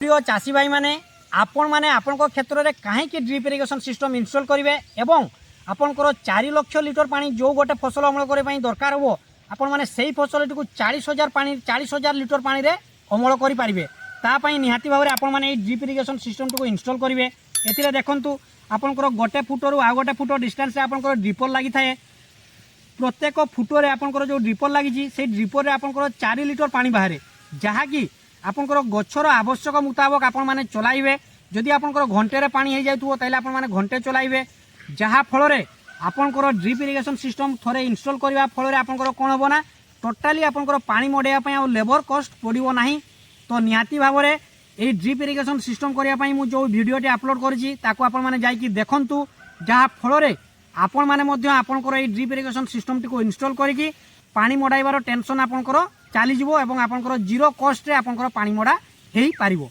प्रिय चाषी भाई माने आपण क्षेत्र में कहीं ड्रिप इरिगेशन सिस्टम इनस्टॉल करेंगे एवं आपंकर 4 लाख लिटर पानी जो गोटे फसल अमल करने दरकार हो आपण मैंने से फसल टी 40,000 लिटर पानी रे अमल करेंगे तापाई निहाती भाव में आपण मैंने drip irrigation system T install करेंगे। ए देखु आपंकर गोटे फुटर आ गोटे फुट डिस्टेंस आपंकर ड्रिपर लगी थाए प्रत्येक फुटर आपंकर जो ड्रिपर लगी से ड्रिपर रे आपंकर 4 लिटर पानी बाहर जहाँकि आपंकर गछर आवश्यक मुताबक आपण मैंने चलाइबे। जदि आपंकर घंटे पानी हो जाए ताहले आपण मैंने घंटे चलाइबे जहाँ फल आपंकर ड्रिप इरिगेशन सिस्टम थोड़े इनस्टॉल करने फल आपंकर कौन हम ना टोटाली आपंकर पानी मड़ाइवाई आ लेबर कस्ट पड़ो ना। तो निहाती भाव में ये ड्रिप इरिगेशन सिस्टम करने मुझे जो वीडियोटी अपलोड करी आपण मैंने जाकि देखंतु जहाँ फल आपण मैंने आपंकर ये drip irrigation system T install करके पानी मड़ाइबार टेंशन आपंकर चलीज एवं आपंकर जीरो कस्ट रे आपंकर पानी मड़ा हो पारिबो।